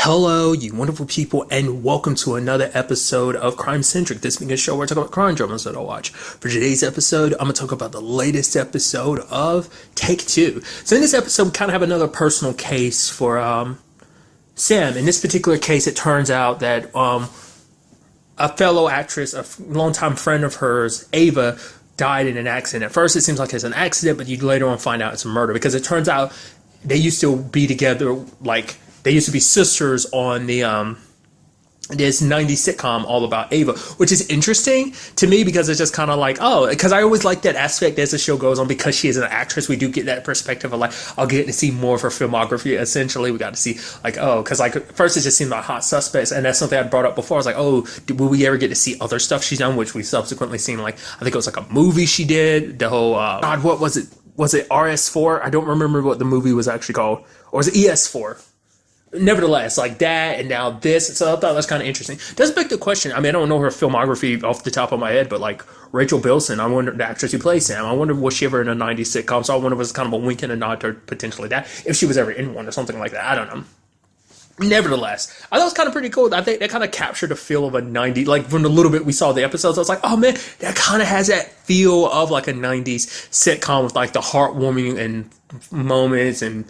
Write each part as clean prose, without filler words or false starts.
Hello, you wonderful people, and welcome to another episode of Crime Centric. This being a show where I talk about crime dramas that I watch. For today's episode, I'm going to talk about the latest episode of Take Two. So in this episode, we kind of have another personal case for Sam. In this particular case, it turns out that a fellow actress, a longtime friend of hers, Ava, died in an accident. At first, it seems like it's an accident, but you later on find out it's a murder because it turns out they used to be together, they used to be sisters on the this 90s sitcom all about Ava, which is interesting to me because it's just kind of like, oh, because I always like that aspect as the show goes on because she is an actress. We do get that perspective of like, I'll get to see more of her filmography. Essentially, we got to see like, oh, because like at first it just seemed like Hot Suspects, and that's something I brought up before. I was like, oh, will we ever get to see other stuff she's done, which we subsequently seen, like I think it was like a movie she did, the whole God, what was it? Was it RS4? I don't remember what the movie was actually called, or was it ES4? Nevertheless, like that, and now this, so I thought that's kind of interesting. Does beg the question. I mean, I don't know her filmography off the top of my head, but like Rachel Bilson, I wonder, the actress who plays Sam, I wonder was she ever in a 90s sitcom? So I wonder if it was kind of a wink and a nod to potentially that, if she was ever in one or something like that. I don't know. Nevertheless, I thought it was kind of pretty cool. I think that kind of captured a feel of a 90s, like from the little bit we saw the episodes, I was like, oh man, that kind of has that feel of like a 90s sitcom with like the heartwarming and moments and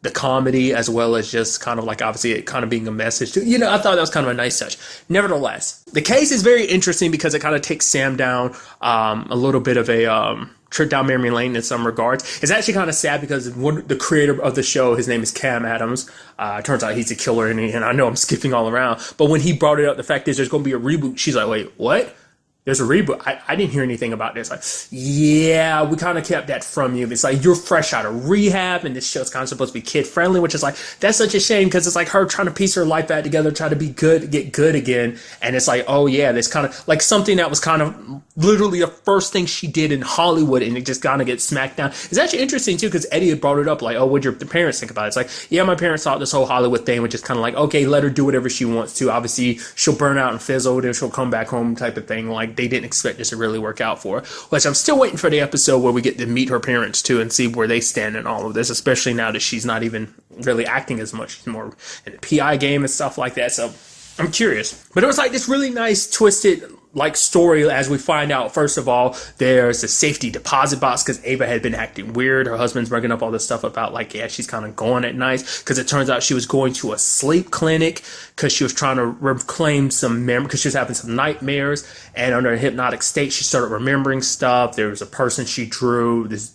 the comedy, as well as just kind of like obviously it kind of being a message to, I thought that was kind of a nice touch. Nevertheless, the case is very interesting because it kind of takes Sam down a little bit of a trip down memory lane in some regards. It's actually kind of sad because the creator of the show, his name is Cam Adams. Turns out he's a killer, and I know I'm skipping all around, but when he brought it up, the fact is there's going to be a reboot. She's like, wait, what? There's a reboot. I didn't hear anything about this. Like, yeah, we kind of kept that from you. It's like you're fresh out of rehab, and this show's kind of supposed to be kid friendly, which is like, that's such a shame because it's like her trying to piece her life back together, try to be good, get good again. And it's like, oh yeah, this kind of like something that was kind of literally the first thing she did in Hollywood, and it just kind of gets smacked down. It's actually interesting too because Eddie had brought it up, like, oh, what'd your parents think about it? It's like, yeah, my parents thought this whole Hollywood thing was just kind of like, okay, let her do whatever she wants to. Obviously, she'll burn out and fizzle, then she'll come back home type of thing. Like, they didn't expect this to really work out for her, which I'm still waiting for the episode where we get to meet her parents too and see where they stand in all of this, especially now that she's not even really acting as much. She's more in the PI game and stuff like that. So I'm curious. But it was like this really nice twisted like story as we find out. First of all, there's a safety deposit box because Ava had been acting weird. Her husband's bringing up all this stuff about like, yeah, she's kind of going at night because it turns out she was going to a sleep clinic because she was trying to reclaim some memory because she was having some nightmares, and under a hypnotic state she started remembering stuff. There was a person she drew, this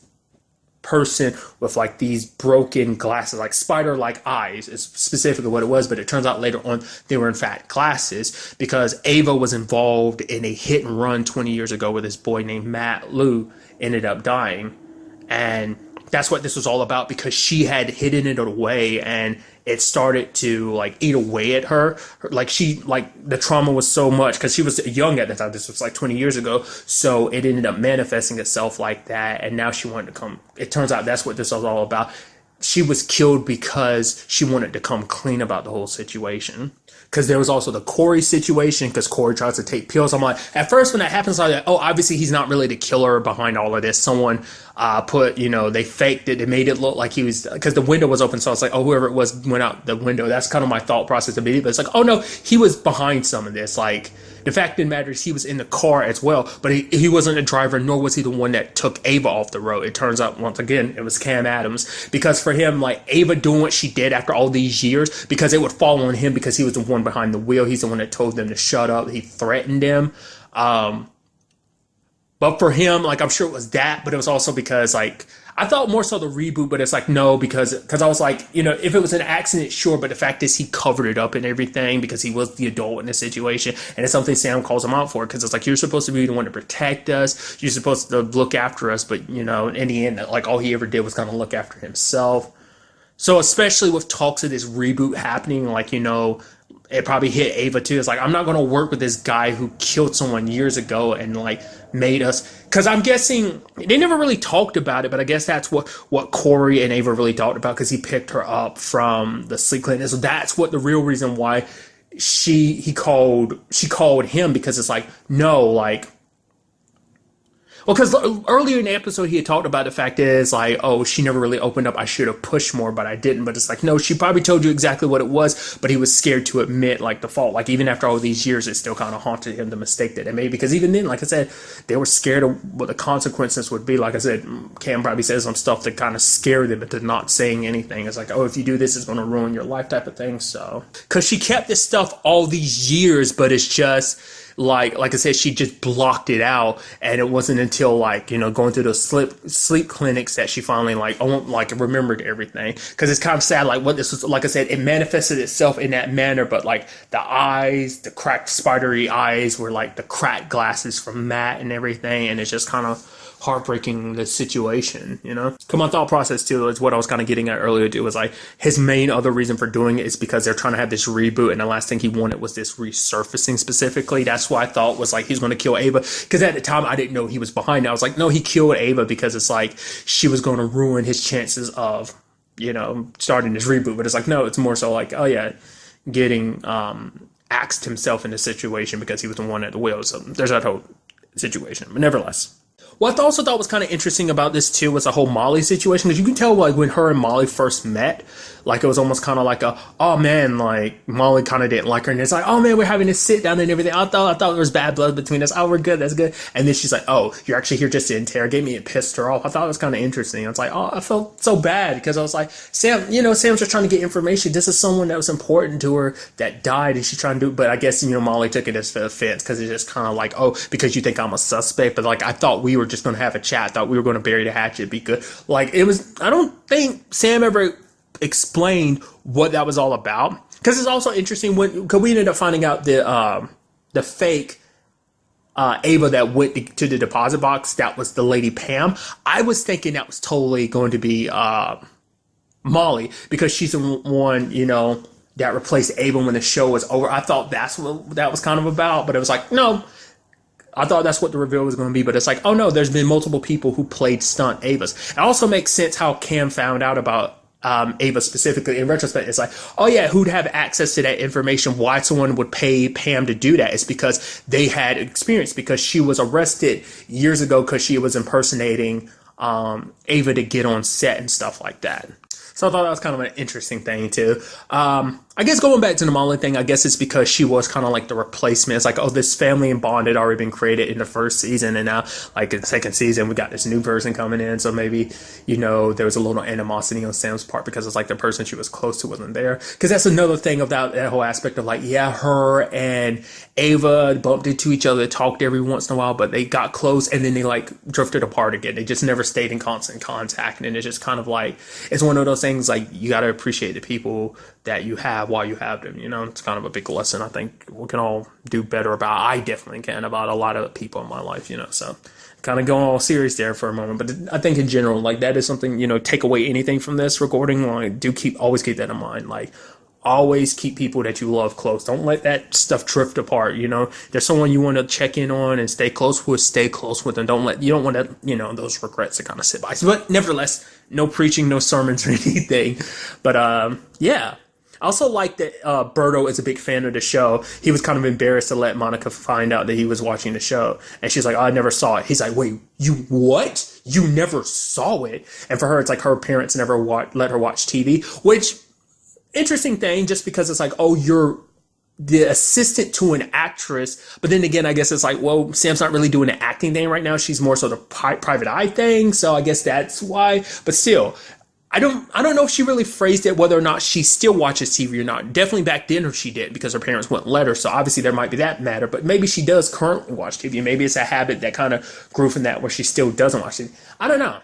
person with like these broken glasses, like spider-like eyes is specifically what it was, but it turns out later on they were in fact glasses because Ava was involved in a hit and run 20 years ago where this boy named Matt Lou ended up dying, and that's what this was all about because she had hidden it away and it started to like eat away at her. Like the trauma was so much because she was young at the time. This was like 20 years ago. So it ended up manifesting itself like that. And now she wanted to come. It turns out that's what this was all about. She was killed because she wanted to come clean about the whole situation. Because there was also the Corey situation because Corey tries to take pills. I'm like, at first when that happens, I'm like, oh, obviously he's not really the killer behind all of this. Someone they faked it. They made it look like he was, because the window was open. So I was like, oh, whoever it was went out the window. That's kind of my thought process immediately. But it's like, oh no, he was behind some of this. Like, the fact of the matter is he was in the car as well, but he wasn't a driver, nor was he the one that took Ava off the road. It turns out, once again, it was Cam Adams, because for him, like, Ava doing what she did after all these years, because it would fall on him because he was the one behind the wheel. He's the one that told them to shut up. He threatened them. But for him, like, I'm sure it was that, but it was also because, like, I thought more so the reboot, but it's like, no, because I was like, if it was an accident, sure, but the fact is he covered it up and everything because he was the adult in the situation, and it's something Sam calls him out for, because it's like, you're supposed to be the one to protect us, you're supposed to look after us, but, in the end, like, all he ever did was kind of look after himself. So especially with talks of this reboot happening, like, it probably hit Ava too. It's like, I'm not going to work with this guy who killed someone years ago and like made us, because I'm guessing they never really talked about it, but I guess that's what Corey and Ava really talked about, because he picked her up from the sleep clinic. So that's what the real reason why she called him, because it's like, no, like, Well, because earlier in the episode, he had talked about the fact is like, oh, she never really opened up. I should have pushed more, but I didn't. But it's like, no, she probably told you exactly what it was, but he was scared to admit like the fault. Like even after all these years, it still kind of haunted him the mistake that they made. Because even then, like I said, they were scared of what the consequences would be. Like I said, Cam probably says some stuff that kind of scared them into not saying anything. It's like, oh, if you do this, it's going to ruin your life type of thing. So, because she kept this stuff all these years, but it's just like I said, she just blocked it out, and it wasn't until like, you know, going through those sleep clinics that she finally like remembered everything. Because it's kind of sad, like what this was, like I said, it manifested itself in that manner, but like the eyes, the cracked spidery eyes were like the cracked glasses from Matt and everything, and it's just kind of heartbreaking, the situation, you know. My thought process too is what I was kind of getting at earlier too, was like his main other reason for doing it is because they're trying to have this reboot, and the last thing he wanted was this resurfacing specifically. That's why I thought was like he's going to kill Ava, because at the time I didn't know he was behind it. I was like, no, he killed Ava because it's like she was going to ruin his chances of, you know, starting this reboot. But it's like, no, it's more so like, oh yeah, getting axed himself in the situation because he was the one at the wheel. So there's that whole situation, but nevertheless. What I also thought was kind of interesting about this too was the whole Molly situation, because you can tell like when her and Molly first met, like it was almost kind of like a, oh man, like Molly kind of didn't like her, and it's like, oh man, we're having to sit down and everything. I thought there was bad blood between us. Oh, we're good, that's good. And then she's like, oh, you're actually here just to interrogate me. It pissed her off. I thought it was kind of interesting. I was like, oh, I felt so bad because I was like, Sam, you know, Sam's just trying to get information. This is someone that was important to her that died, and she's trying to do. But I guess, you know, Molly took it as an offense because it's just kind of like, oh, because you think I'm a suspect. But like I thought we were just going to have a chat. I thought we were going to bury the hatchet. Because like it was, I don't think Sam ever explained what that was all about. Because it's also interesting because we ended up finding out the fake Ava that went to the deposit box, that was the lady Pam. I was thinking that was totally going to be Molly, because she's the one, you know, that replaced Ava when the show was over. I thought that's what that was kind of about, but it was like, no, I thought that's what the reveal was going to be, but it's like, oh no, there's been multiple people who played stunt Avas. It also makes sense how Cam found out about Ava specifically. In retrospect, it's like, oh yeah, who'd have access to that information? Why someone would pay Pam to do that? It's because they had experience, because she was arrested years ago because she was impersonating Ava to get on set and stuff like that. So I thought that was kind of an interesting thing too. I guess going back to the Molly thing, I guess it's because she was kind of like the replacement. It's like, oh, this family and bond had already been created in the first season, and now like in the second season we got this new person coming in. So maybe, you know, there was a little animosity on Sam's part because it's like the person she was close to wasn't there. Because that's another thing about that whole aspect of like, yeah, her and Ava bumped into each other, talked every once in a while, but they got close and then they like drifted apart again. They just never stayed in constant contact, and it's just kind of like, it's one of those things like you got to appreciate the people that you have while you have them. You know, it's kind of a big lesson I think we can all do better about. I definitely can, about a lot of people in my life, you know. So kind of going all serious there for a moment, but I think in general, like that is something, you know, take away anything from this recording, like always keep that in mind. Like always keep people that you love close. Don't let that stuff drift apart. You know, there's someone you want to check in on and stay close with them. You don't want to, you know, those regrets to kind of sit by. But nevertheless, no preaching, no sermons or anything. But yeah. I also like that Berto is a big fan of the show. He was kind of embarrassed to let Monica find out that he was watching the show. And she's like, oh, I never saw it. He's like, wait, you what? You never saw it? And for her, it's like her parents never let her watch TV. Which, interesting thing, just because it's like, oh, you're the assistant to an actress. But then again, I guess it's like, well, Sam's not really doing the acting thing right now. She's more so the private eye thing. So I guess that's why. But still, I don't know if she really phrased it, whether or not she still watches TV or not. Definitely back then she did, because her parents wouldn't let her. So obviously there might be that matter, but maybe she does currently watch TV. Maybe it's a habit that kind of grew from that, where she still doesn't watch TV. I don't know.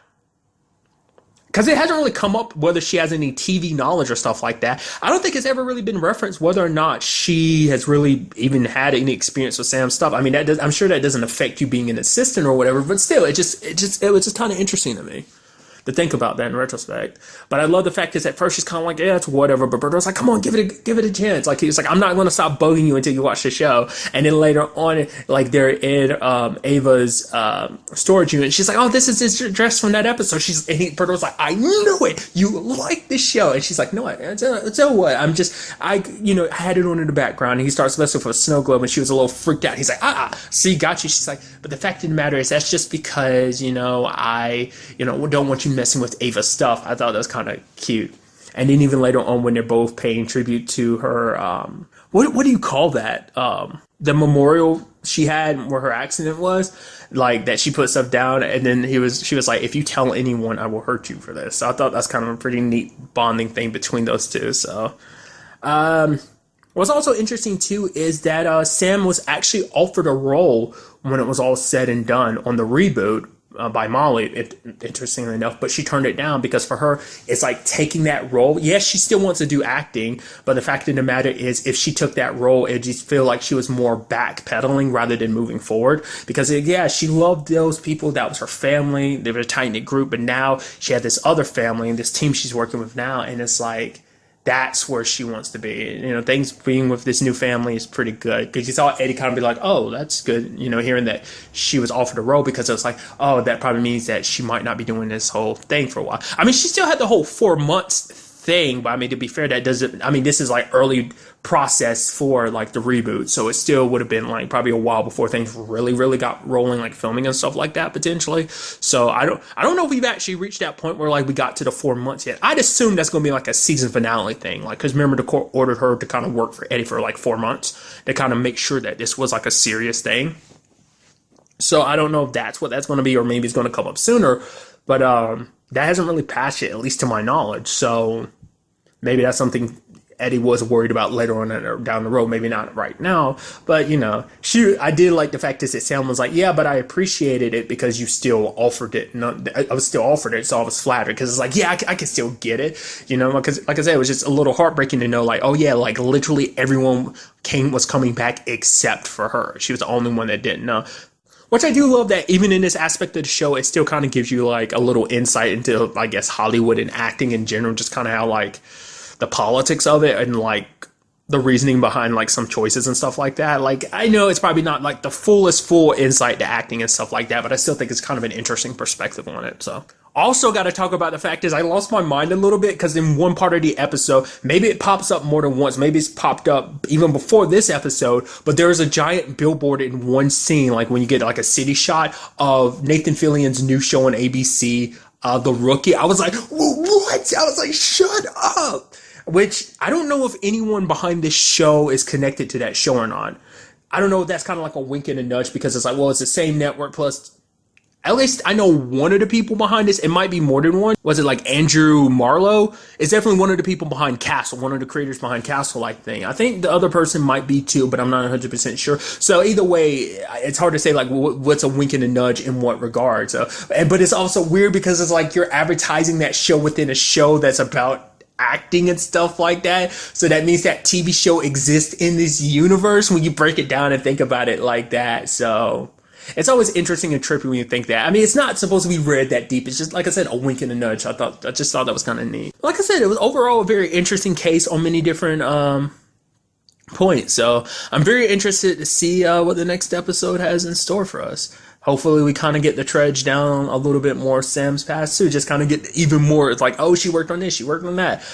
Because it hasn't really come up whether she has any TV knowledge or stuff like that. I don't think it's ever really been referenced whether or not she has really even had any experience with Sam's stuff. I mean, I'm sure that doesn't affect you being an assistant or whatever, but still, it was just kind of interesting to me. to think about that in retrospect. But I love the fact is at first she's kind of like, yeah, it's whatever. But Berto's like, come on, give it a chance. Like, he's like, I'm not going to stop bugging you until you watch the show. And then later on, like, they're in Ava's storage unit. She's like, oh, this is his dress from that episode. Berto's like, I knew it. You like this show. And she's like, no, so what? I had it on in the background. And he starts messing with a snow globe, and she was a little freaked out. He's like, see, got you. She's like, but the fact of the matter is that's just because, I don't want you messing with Ava's stuff. I thought that was kind of cute. And then even later on when they're both paying tribute to her, what do you call that? The memorial she had where her accident was, like that she put stuff down, and then she was like, if you tell anyone, I will hurt you for this. So I thought that's kind of a pretty neat bonding thing between those two. So, what's also interesting too is that Sam was actually offered a role when it was all said and done on the reboot by Molly, interestingly enough, but she turned it down because for her, it's like taking that role. Yes, she still wants to do acting, but the fact of the matter is if she took that role, it just feel like she was more backpedaling rather than moving forward because, she loved those people. That was her family. They were a tight-knit group, but now she had this other family and this team she's working with now, and it's like, that's where she wants to be. Things being with this new family is pretty good because you saw Eddie kind of be like, oh, that's good. Hearing that she was offered a role because it was like, oh, that probably means that she might not be doing this whole thing for a while. I mean, she still had the whole 4 months thing, but I mean, to be fair, this is like early process for like the reboot. So it still would have been like probably a while before things really, really got rolling, like filming and stuff like that potentially. So I don't know if we've actually reached that point where like we got to the 4 months yet. I'd assume that's going to be like a season finale thing. Like, cause remember the court ordered her to kind of work for Eddie for like 4 months to kind of make sure that this was like a serious thing. So I don't know if that's what that's going to be, or maybe it's going to come up sooner, but, that hasn't really passed yet, at least to my knowledge. So maybe that's something Eddie was worried about later on or down the road. Maybe not right now. But, I did like the fact that Sam was like, yeah, but I appreciated it because you still offered it. I was still offered it, so I was flattered. Because it's like, yeah, I can still get it. Because, like I said, it was just a little heartbreaking to know, like, oh, yeah, like literally everyone was coming back except for her. She was the only one that didn't know. Which I do love that even in this aspect of the show, it still kind of gives you like a little insight into, I guess, Hollywood and acting in general, just kind of how like the politics of it and like the reasoning behind like some choices and stuff like that. Like, I know it's probably not like the full insight to acting and stuff like that, but I still think it's kind of an interesting perspective on it. So also got to talk about the fact is I lost my mind a little bit because in one part of the episode, maybe it pops up more than once. Maybe it's popped up even before this episode, but there is a giant billboard in one scene, like when you get like a city shot of Nathan Fillion's new show on ABC, The Rookie. I was like, what? I was like, shut up. Which I don't know if anyone behind this show is connected to that show or not. I don't know if that's kind of like a wink and a nudge because it's like, well, it's the same network plus at least I know one of the people behind this. It might be more than one. Was it like Andrew Marlowe? It's definitely one of the people behind Castle, one of the creators behind Castle, like thing. I think the other person might be too, but I'm not 100% sure. So either way, it's hard to say like what's a wink and a nudge in what regard. So, but it's also weird because it's like you're advertising that show within a show that's about acting and stuff like that. So that means that TV show exists in this universe when you break it down and think about it like that. So it's always interesting and trippy when you think that. I mean, it's not supposed to be read that deep. It's just, like I said, a wink and a nudge. I just thought that was kind of neat. Like I said, it was overall a very interesting case on many different points. So I'm very interested to see what the next episode has in store for us. Hopefully we kind of get the trudge down a little bit more Sam's past too. Just kind of get even more. It's like, oh, she worked on this, she worked on that.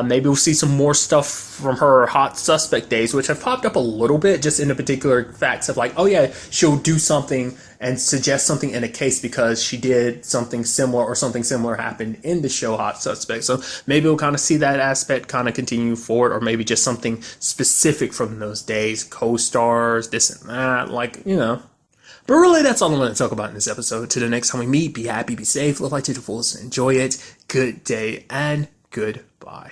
Maybe we'll see some more stuff from her hot suspect days, which have popped up a little bit just in the particular facts of like, oh yeah, she'll do something and suggest something in a case because she did something similar or something similar happened in the show Hot Suspect. So maybe we'll kind of see that aspect kind of continue forward, or maybe just something specific from those days, co-stars, this and that, like, you know. But really, that's all I'm going to talk about in this episode. Till the next time we meet, be happy, be safe, live life to the fullest, and enjoy it. Good day and goodbye.